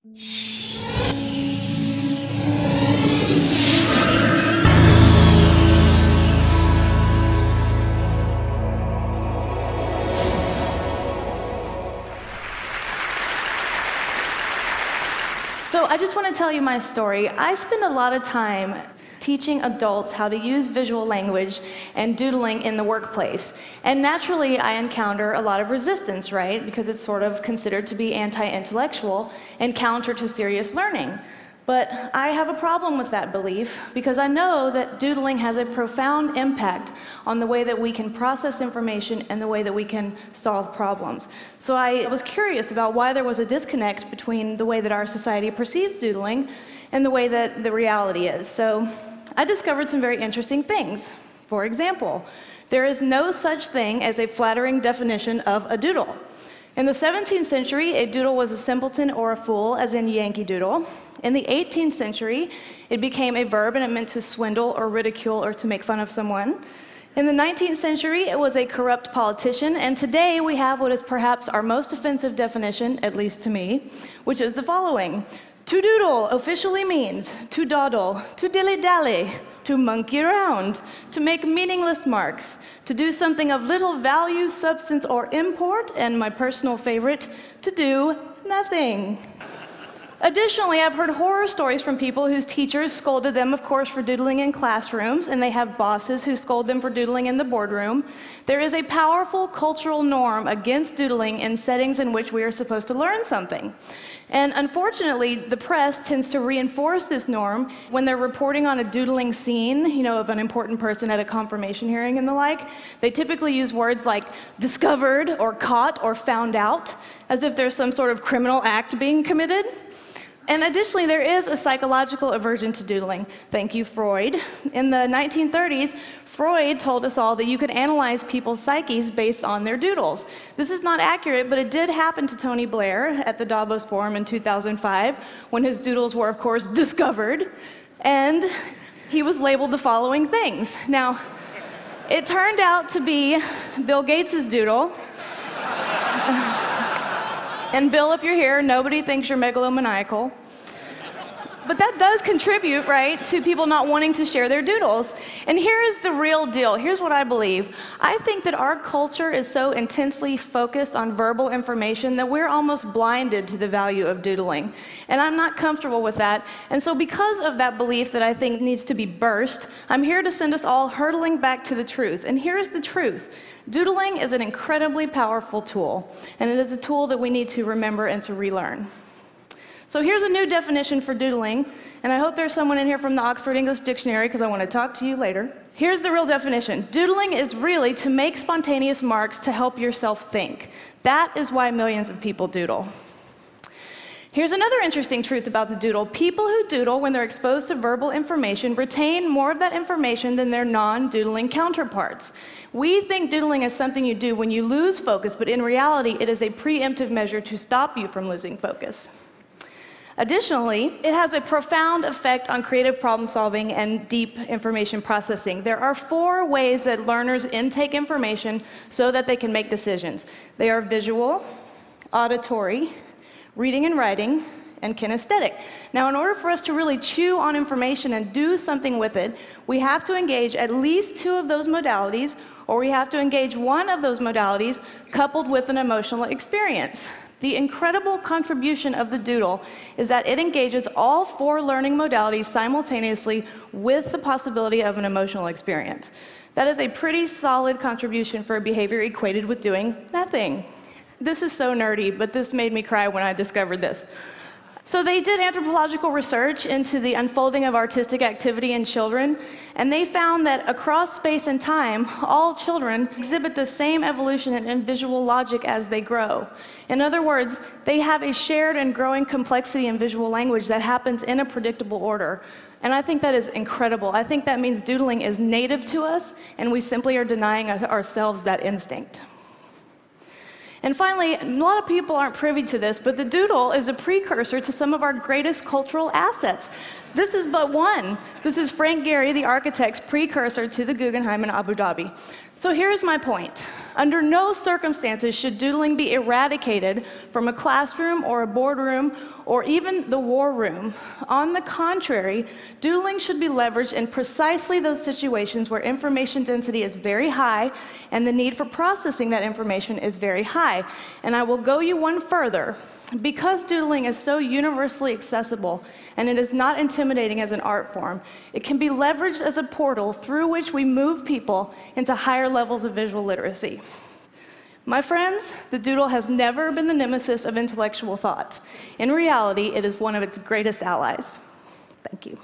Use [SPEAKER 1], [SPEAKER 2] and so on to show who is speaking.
[SPEAKER 1] So I just want to tell you my story. I spend a lot of time teaching adults how to use visual language and doodling in the workplace. And naturally, I encounter a lot of resistance, right? Because it's sort of considered to be anti-intellectual and counter to serious learning. But I have a problem with that belief because I know that doodling has a profound impact on the way that we can process information and the way that we can solve problems. So I was curious about why there was a disconnect between the way that our society perceives doodling and the way that the reality is. So I discovered some very interesting things. For example, there is no such thing as a flattering definition of a doodle. In the 17th century, a doodle was a simpleton or a fool, as in Yankee Doodle. In the 18th century, it became a verb and it meant to swindle or ridicule or to make fun of someone. In the 19th century, it was a corrupt politician, and today we have what is perhaps our most offensive definition, at least to me, which is the following. To doodle officially means to dawdle, to dilly-dally, to monkey around, to make meaningless marks, to do something of little value, substance, or import, and my personal favorite, to do nothing. Additionally, I've heard horror stories from people whose teachers scolded them, of course, for doodling in classrooms, and they have bosses who scold them for doodling in the boardroom. There is a powerful cultural norm against doodling in settings in which we are supposed to learn something. And unfortunately, the press tends to reinforce this norm when they're reporting on a doodling scene, of an important person at a confirmation hearing and the like. They typically use words like discovered or caught or found out, as if there's some sort of criminal act being committed. And additionally, there is a psychological aversion to doodling. Thank you, Freud. In the 1930s, Freud told us all that you could analyze people's psyches based on their doodles. This is not accurate, but it did happen to Tony Blair at the Davos Forum in 2005, when his doodles were, of course, discovered, and he was labeled the following things. Now, it turned out to be Bill Gates' doodle. And Bill, if you're here, nobody thinks you're megalomaniacal. But that does contribute, right, to people not wanting to share their doodles. And here is the real deal. Here's what I believe. I think that our culture is so intensely focused on verbal information that we're almost blinded to the value of doodling. And I'm not comfortable with that. And so because of that belief that I think needs to be burst, I'm here to send us all hurtling back to the truth. And here's the truth. Doodling is an incredibly powerful tool, and it is a tool that we need to remember and to relearn. So here's a new definition for doodling, and I hope there's someone in here from the Oxford English Dictionary because I want to talk to you later. Here's the real definition. Doodling is really to make spontaneous marks to help yourself think. That is why millions of people doodle. Here's another interesting truth about the doodle. People who doodle when they're exposed to verbal information retain more of that information than their non-doodling counterparts. We think doodling is something you do when you lose focus, but in reality, it is a preemptive measure to stop you from losing focus. Additionally, it has a profound effect on creative problem solving and deep information processing. There are 4 ways that learners intake information so that they can make decisions. They are visual, auditory, reading and writing, and kinesthetic. Now, in order for us to really chew on information and do something with it, we have to engage at least 2 of those modalities, or we have to engage 1 of those modalities coupled with an emotional experience. The incredible contribution of the doodle is that it engages all 4 learning modalities simultaneously with the possibility of an emotional experience. That is a pretty solid contribution for a behavior equated with doing nothing. This is so nerdy, but this made me cry when I discovered this. So they did anthropological research into the unfolding of artistic activity in children, and they found that across space and time, all children exhibit the same evolution in visual logic as they grow. In other words, they have a shared and growing complexity in visual language that happens in a predictable order. And I think that is incredible. I think that means doodling is native to us, and we simply are denying ourselves that instinct. And finally, a lot of people aren't privy to this, but the doodle is a precursor to some of our greatest cultural assets. This is but one. This is Frank Gehry, the architect's precursor to the Guggenheim in Abu Dhabi. So here's my point. Under no circumstances should doodling be eradicated from a classroom or a boardroom or even the war room. On the contrary, doodling should be leveraged in precisely those situations where information density is very high and the need for processing that information is very high. And I will go you one further. Because doodling is so universally accessible and it is not intimidating as an art form, it can be leveraged as a portal through which we move people into higher levels of visual literacy. My friends, the doodle has never been the nemesis of intellectual thought. In reality, it is one of its greatest allies. Thank you.